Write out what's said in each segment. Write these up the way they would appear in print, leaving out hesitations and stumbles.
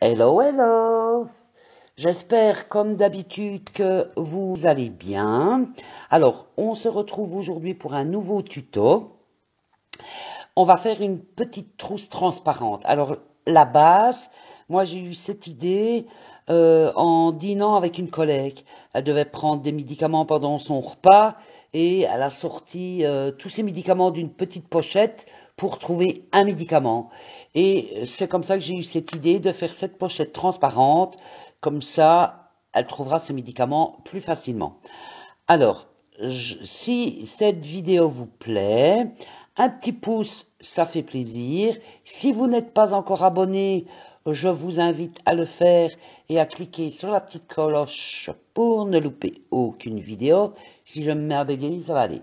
Hello, hello! J'espère, comme d'habitude, que vous allez bien. Alors, on se retrouve aujourd'hui pour un nouveau tuto. On va faire une petite trousse transparente. Alors, la base, moi j'ai eu cette idée en dînant avec une collègue. Elle devait prendre des médicaments pendant son repas et elle a sorti tous ces médicaments d'une petite pochette pour trouver un médicament. Et c'est comme ça que j'ai eu cette idée de faire cette pochette transparente. Comme ça, elle trouvera ce médicament plus facilement. Alors, si cette vidéo vous plaît, un petit pouce, ça fait plaisir. Si vous n'êtes pas encore abonné, je vous invite à le faire et à cliquer sur la petite cloche pour ne louper aucune vidéo. Si je me mets à bégayer, ça va aller.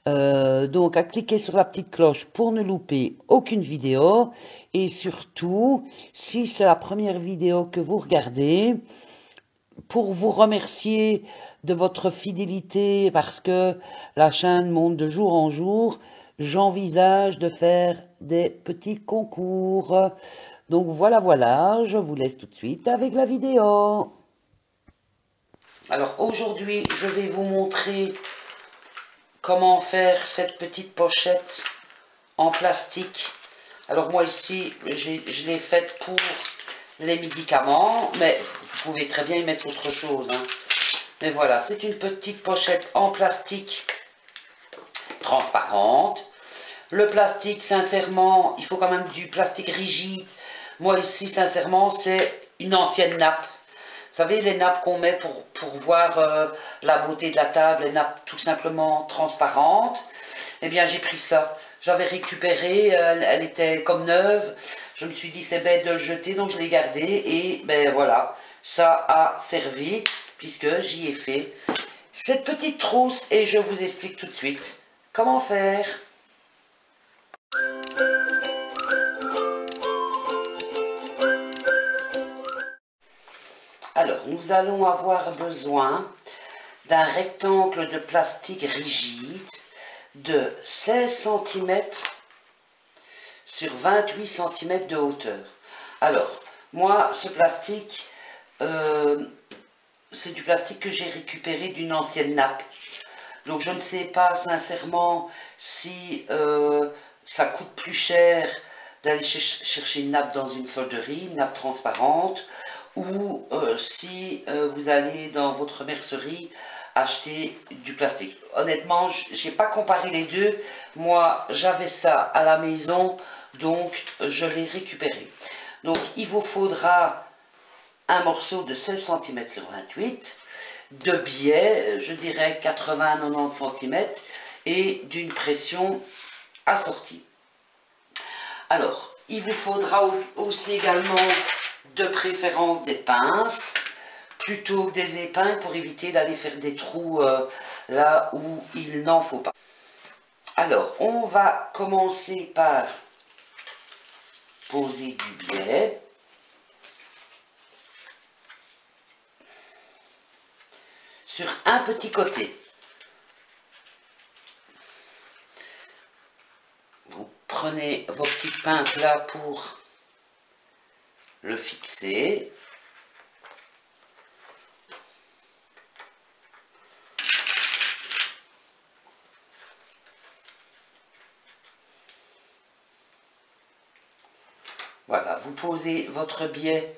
Donc, à cliquer sur la petite cloche pour ne louper aucune vidéo. Et surtout, si c'est la première vidéo que vous regardez, pour vous remercier de votre fidélité parce que la chaîne monte de jour en jour, j'envisage de faire des petits concours. Donc voilà, je vous laisse tout de suite avec la vidéo. Alors aujourd'hui, je vais vous montrer comment faire cette petite pochette en plastique. Alors moi ici, je l'ai faite pour les médicaments, mais vous pouvez très bien y mettre autre chose. Mais voilà, c'est une petite pochette en plastique transparente. Le plastique, sincèrement, il faut quand même du plastique rigide. Moi ici, sincèrement, c'est une ancienne nappe. Vous savez, les nappes qu'on met pour voir la beauté de la table, les nappes tout simplement transparentes. Eh bien, j'ai pris ça. J'avais récupéré, elle était comme neuve. Je me suis dit, c'est bête de le jeter, donc je l'ai gardé. Et ben voilà, ça a servi, puisque j'y ai fait cette petite trousse. Et je vous explique tout de suite comment faire. Alors, nous allons avoir besoin d'un rectangle de plastique rigide de 16 cm sur 28 cm de hauteur. Alors, moi, ce plastique, c'est du plastique que j'ai récupéré d'une ancienne nappe. Donc, je ne sais pas sincèrement si ça coûte plus cher d'aller chercher une nappe dans une solderie, une nappe transparente, ou si vous allez dans votre mercerie acheter du plastique. Honnêtement, j'ai pas comparé les deux. Moi, j'avais ça à la maison, donc je l'ai récupéré. Donc, il vous faudra un morceau de 16 cm sur 28, de biais, je dirais 80-90 cm, et d'une pression assortie. Alors, il vous faudra aussi également de préférence des pinces, plutôt que des épingles pour éviter d'aller faire des trous là où il n'en faut pas. Alors, on va commencer par poser du biais. Sur un petit côté. Vous prenez vos petites pinces là pour le fixer. Voilà, vous posez votre biais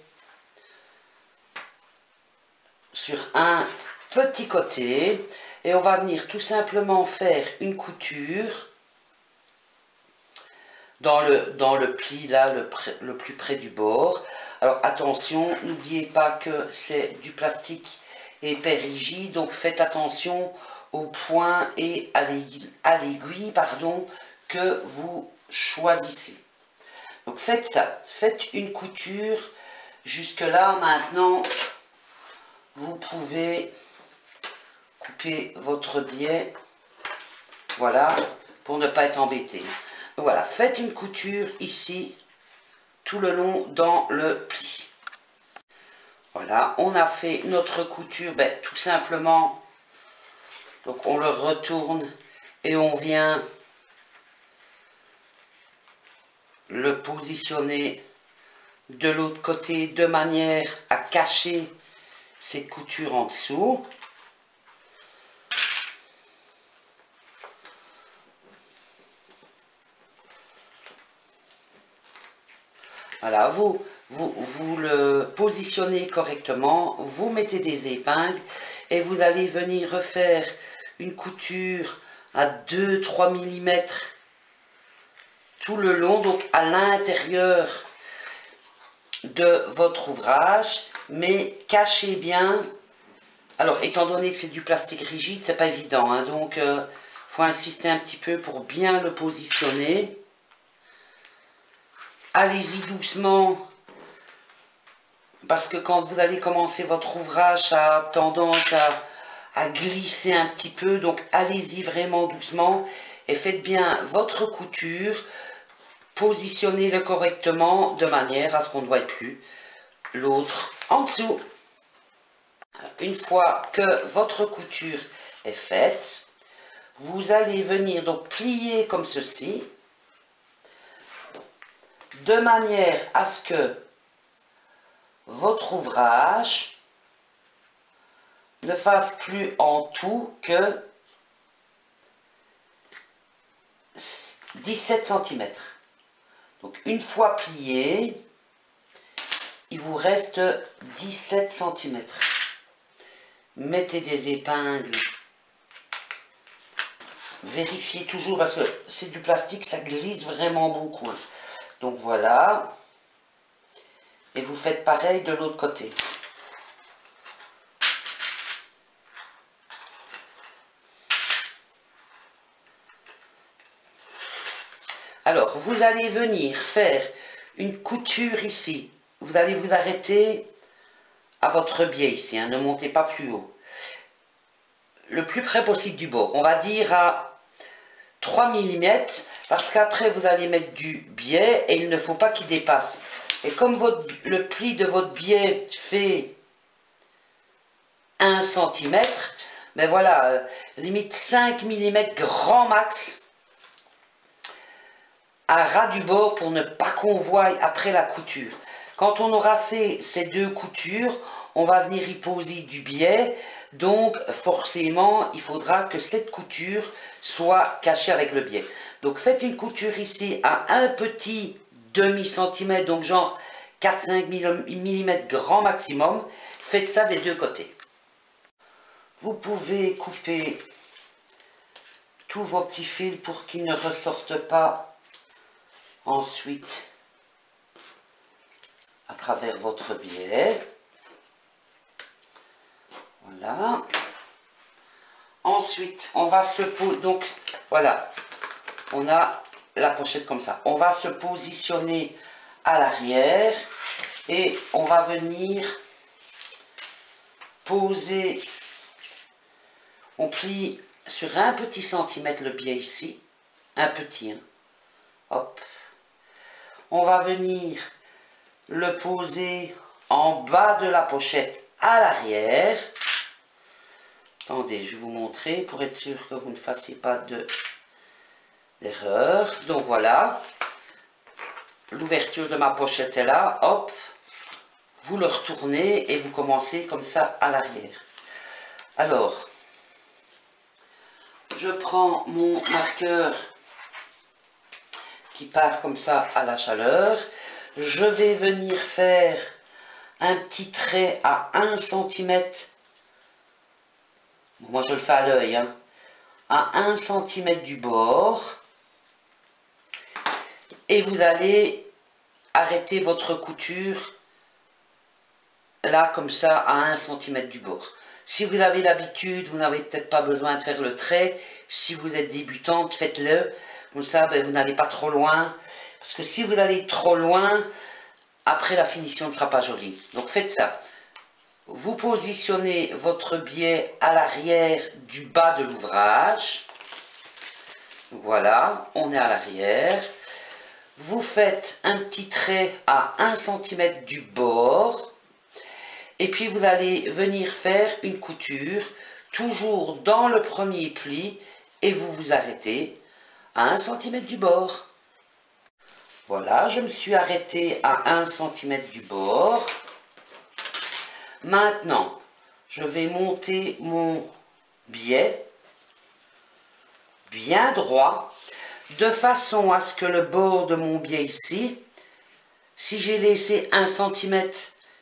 sur un petit côté et on va venir tout simplement faire une couture dans le pli là, le plus près du bord. Alors attention, n'oubliez pas que c'est du plastique épais rigide, donc faites attention au point et à l'aiguille que vous choisissez. Donc faites ça, faites une couture jusque là. Maintenant, vous pouvez couper votre biais, voilà, pour ne pas être embêté. Donc voilà, faites une couture ici, tout le long dans le pli. Voilà, on a fait notre couture, tout simplement, donc on le retourne et on vient le positionner de l'autre côté de manière à cacher cette couture en dessous. Voilà, vous le positionnez correctement, vous mettez des épingles et vous allez venir refaire une couture à 2-3 mm tout le long, donc à l'intérieur de votre ouvrage, mais cachez bien. Alors, étant donné que c'est du plastique rigide, c'est pas évident, hein, donc faut insister un petit peu pour bien le positionner. Allez-y doucement, parce que quand vous allez commencer votre ouvrage, ça a tendance à glisser un petit peu, donc allez-y vraiment doucement et faites bien votre couture. Positionnez-le correctement de manière à ce qu'on ne voie plus l'autre en dessous. Une fois que votre couture est faite, vous allez venir donc plier comme ceci, de manière à ce que votre ouvrage ne fasse plus en tout que 17 cm. Donc une fois plié, il vous reste 17 cm. Mettez des épingles. Vérifiez toujours parce que c'est du plastique, ça glisse vraiment beaucoup. Donc voilà. Et vous faites pareil de l'autre côté. Alors, vous allez venir faire une couture ici. Vous allez vous arrêter à votre biais ici, hein, ne montez pas plus haut. Le plus près possible du bord. On va dire à 3 mm, parce qu'après vous allez mettre du biais et il ne faut pas qu'il dépasse. Et comme le pli de votre biais fait 1 cm, mais voilà, limite 5 mm grand max, à ras du bord pour ne pas qu'on voie après la couture. Quand on aura fait ces deux coutures, on va venir y poser du biais, donc forcément il faudra que cette couture soit cachée avec le biais. Donc faites une couture ici à un petit demi-centimètre, donc genre 4-5 mm grand maximum. Faites ça des deux côtés. Vous pouvez couper tous vos petits fils pour qu'ils ne ressortent pas ensuite à travers votre biais. Voilà. Ensuite, on va se poser. Donc, voilà. On a la pochette comme ça. On va se positionner à l'arrière et on va venir poser. On plie sur un petit centimètre le biais ici. Un petit. Hein. Hop. On va venir le poser en bas de la pochette à l'arrière. Attendez, je vais vous montrer pour être sûr que vous ne fassiez pas d'erreur. Donc voilà, l'ouverture de ma pochette est là, hop, vous le retournez et vous commencez comme ça à l'arrière. Alors, je prends mon marqueur qui part comme ça à la chaleur. Je vais venir faire un petit trait à 1 cm. Moi je le fais à l'œil, hein, à 1 cm du bord. Et vous allez arrêter votre couture là comme ça à 1 cm du bord. Si vous avez l'habitude, vous n'avez peut-être pas besoin de faire le trait. Si vous êtes débutante, faites-le. Comme ça, ben, vous n'allez pas trop loin. Parce que si vous allez trop loin, après la finition ne sera pas jolie. Donc faites ça. Vous positionnez votre biais à l'arrière du bas de l'ouvrage. Voilà, on est à l'arrière. Vous faites un petit trait à 1 cm du bord. Et puis vous allez venir faire une couture, toujours dans le premier pli, et vous vous arrêtez à 1 cm du bord. Voilà, je me suis arrêtée à 1 cm du bord. Maintenant, je vais monter mon biais bien droit, de façon à ce que le bord de mon biais ici, si j'ai laissé 1 cm,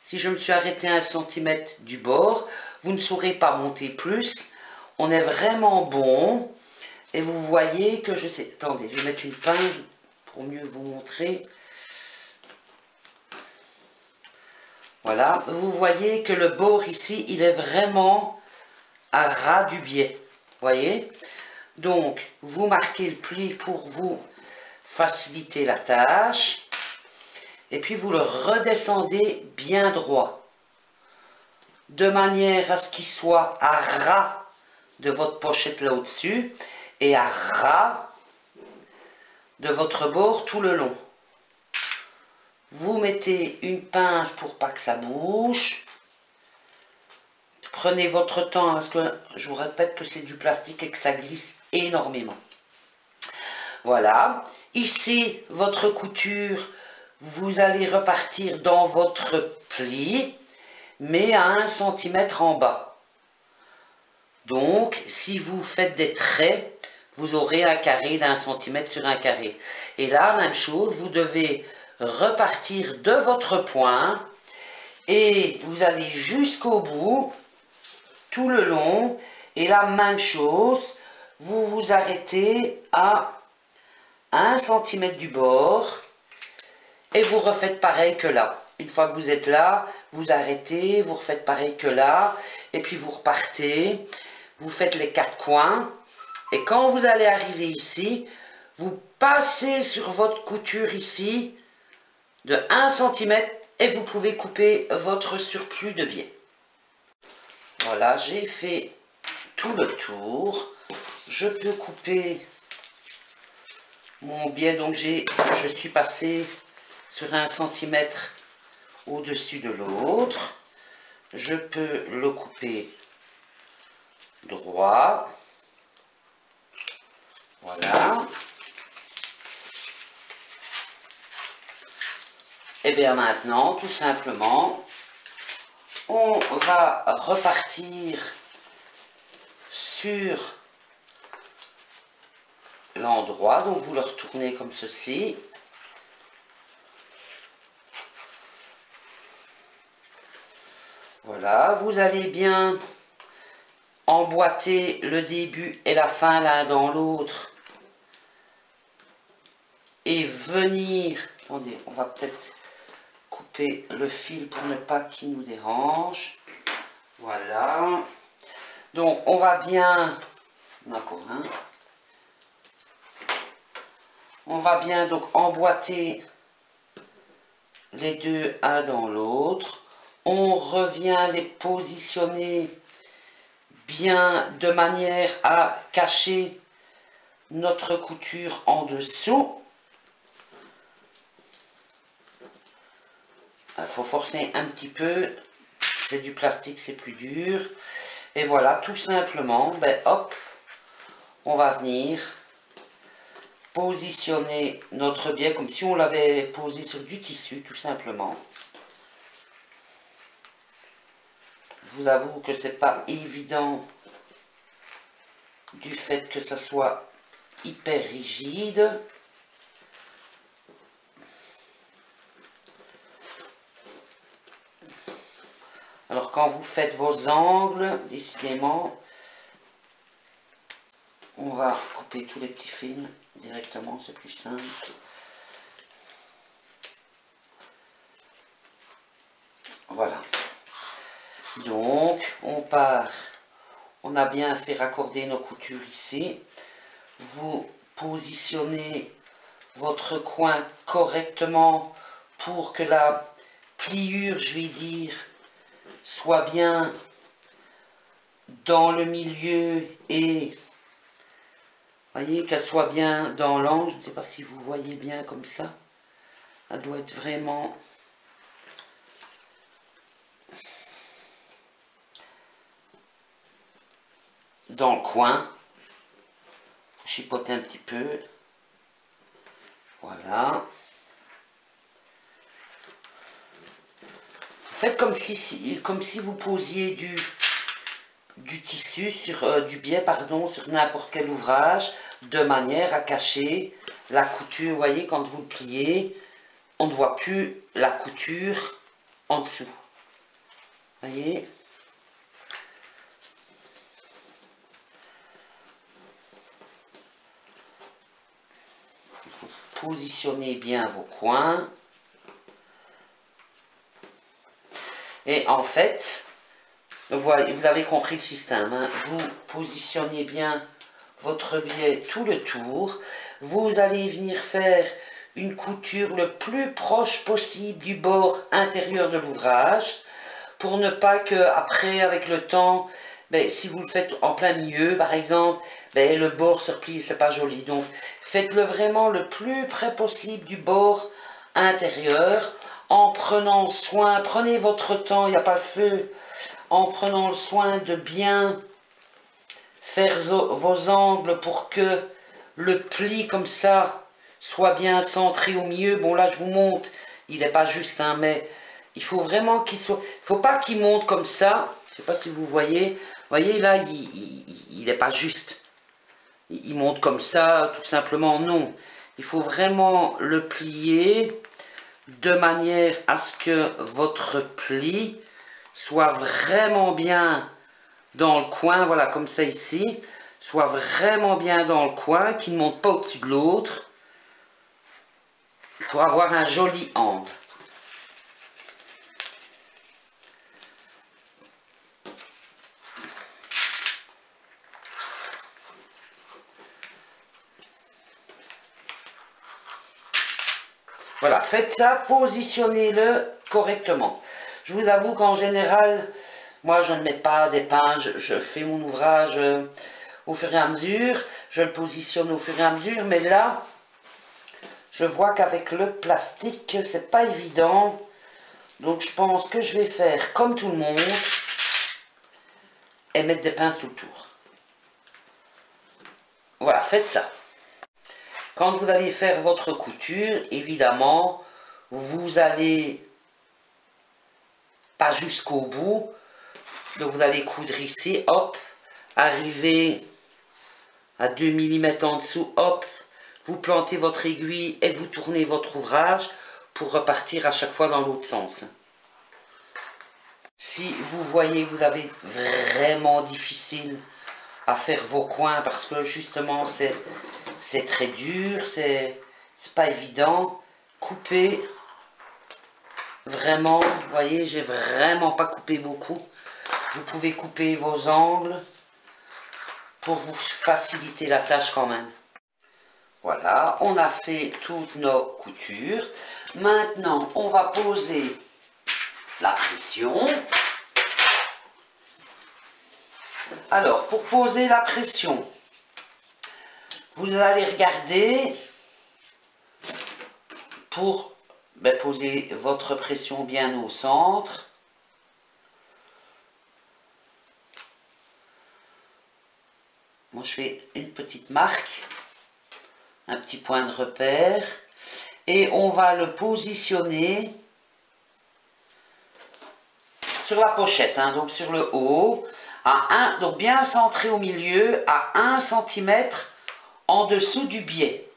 si je me suis arrêté 1 cm du bord, vous ne saurez pas monter plus. On est vraiment bon. Et vous voyez que je sais... Attendez, je vais mettre une pince pour mieux vous montrer. Voilà, vous voyez que le bord ici, il est vraiment à ras du biais. Voyez? Donc, vous marquez le pli pour vous faciliter la tâche. Et puis, vous le redescendez bien droit. De manière à ce qu'il soit à ras de votre pochette là au-dessus. Et à ras de votre bord tout le long. Vous mettez une pince pour pas que ça bouge. Prenez votre temps parce que je vous répète que c'est du plastique et que ça glisse énormément. Voilà. Ici, votre couture, vous allez repartir dans votre pli, mais à 1 cm en bas. Donc, si vous faites des traits, vous aurez un carré d'1 cm sur un carré. Et là, même chose, vous devez repartir de votre point et vous allez jusqu'au bout, tout le long, et la même chose, vous vous arrêtez à 1 cm du bord et vous refaites pareil que là. Une fois que vous êtes là, vous arrêtez, vous refaites pareil que là, et puis vous repartez, vous faites les 4 coins, et quand vous allez arriver ici, vous passez sur votre couture ici de 1 cm et vous pouvez couper votre surplus de biais. Voilà, j'ai fait tout le tour. Je peux couper mon biais, donc je suis passé sur 1 cm au-dessus de l'autre. Je peux le couper droit. Voilà. Et bien maintenant, tout simplement, on va repartir sur l'endroit. Donc vous le retournez comme ceci. Voilà, vous allez bien emboîter le début et la fin l'un dans l'autre. Et venir... Attendez, on va peut-être couper le fil pour ne pas qu'il nous dérange. Voilà. Donc, on va bien... Encore un. On va bien donc emboîter les deux un dans l'autre. On revient les positionner bien de manière à cacher notre couture en dessous. Il faut forcer un petit peu, c'est du plastique, c'est plus dur. Et voilà, tout simplement, ben hop, on va venir positionner notre biais comme si on l'avait posé sur du tissu, tout simplement. Je vous avoue que c'est pas évident du fait que ça soit hyper rigide. Alors quand vous faites vos angles, décidément, on va couper tous les petits fils directement, c'est plus simple. Voilà. Donc, on part, on a bien fait raccorder nos coutures ici. Vous positionnez votre coin correctement pour que la pliure, je vais dire, soit bien dans le milieu et voyez qu'elle soit bien dans l'angle. Je ne sais pas si vous voyez bien comme ça. Elle doit être vraiment dans le coin. Chipoter un petit peu. Voilà. Faites comme si vous posiez du tissu, du biais, pardon, sur n'importe quel ouvrage, de manière à cacher la couture. Vous voyez, quand vous le pliez, on ne voit plus la couture en dessous. Vous voyez? Positionnez bien vos coins. Et en fait, vous avez compris le système. Hein, vous positionnez bien votre biais tout le tour. Vous allez venir faire une couture le plus proche possible du bord intérieur de l'ouvrage pour ne pas que après, avec le temps, ben, si vous le faites en plein milieu, par exemple, ben, le bord se replie, c'est pas joli. Donc, faites-le vraiment le plus près possible du bord intérieur, en prenant soin, prenez votre temps, il n'y a pas de feu, en prenant le soin de bien faire vos angles pour que le pli comme ça soit bien centré au milieu. Bon là je vous montre, il n'est pas juste, hein, mais il faut vraiment qu'il soit, il faut pas qu'il monte comme ça, je ne sais pas si vous voyez là il n'est pas juste, il monte comme ça tout simplement, non, il faut vraiment le plier de manière à ce que votre pli soit vraiment bien dans le coin, voilà, comme ça ici, soit vraiment bien dans le coin, qui ne monte pas au-dessus de l'autre, pour avoir un joli angle. Voilà, faites ça, positionnez-le correctement. Je vous avoue qu'en général, moi je ne mets pas d'épingle, je fais mon ouvrage au fur et à mesure, je le positionne au fur et à mesure, mais là, je vois qu'avec le plastique, c'est pas évident. Donc je pense que je vais faire comme tout le monde et mettre des pinces tout le tour. Voilà, faites ça. Quand vous allez faire votre couture, évidemment, vous allez pas jusqu'au bout. Donc vous allez coudre ici, hop, arriver à 2 mm en dessous, hop, vous plantez votre aiguille et vous tournez votre ouvrage pour repartir à chaque fois dans l'autre sens. Si vous voyez que vous avez vraiment difficile à faire vos coins parce que justement c'est très dur, c'est pas évident, coupez vraiment, vous voyez, j'ai vraiment pas coupé beaucoup. Vous pouvez couper vos angles pour vous faciliter la tâche quand même. Voilà, on a fait toutes nos coutures. Maintenant, on va poser la pression. Alors, pour poser la pression, vous allez regarder pour poser votre pression bien au centre. Moi, je fais une petite marque, un petit point de repère, et on va le positionner sur la pochette, hein, donc sur le haut, donc bien centré au milieu, à 1 cm en dessous du biais.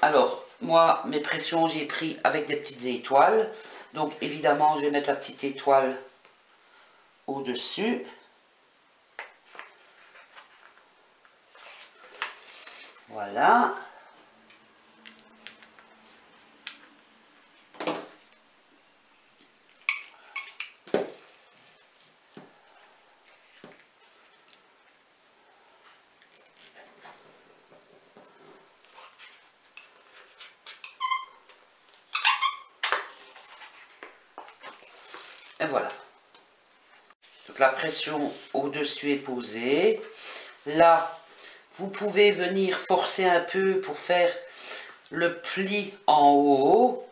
Alors, moi, mes pressions, j'ai pris avec des petites étoiles. Donc, évidemment, je vais mettre la petite étoile au-dessus. Voilà. Et voilà. Donc la pression au-dessus est posée. Là, vous pouvez venir forcer un peu pour faire le pli en haut.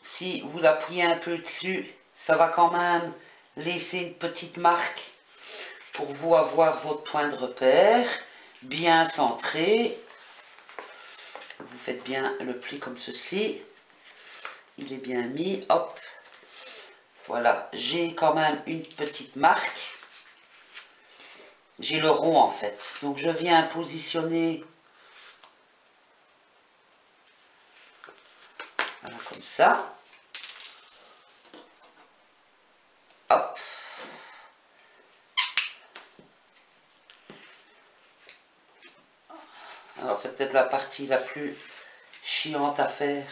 Si vous appuyez un peu dessus, ça va quand même laisser une petite marque pour vous avoir votre point de repère bien centré. faites bien le pli comme ceci. Il est bien mis, hop. Voilà, j'ai quand même une petite marque. J'ai le rond en fait. Donc je viens positionner, voilà, comme ça. Hop. Alors c'est peut-être la partie la plus chiante à faire.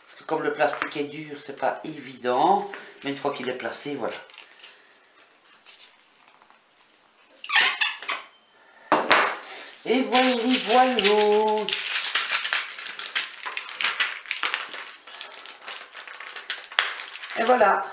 Parce que comme le plastique est dur, c'est pas évident. Mais une fois qu'il est placé, voilà. Et voilà, voilà. Et voilà.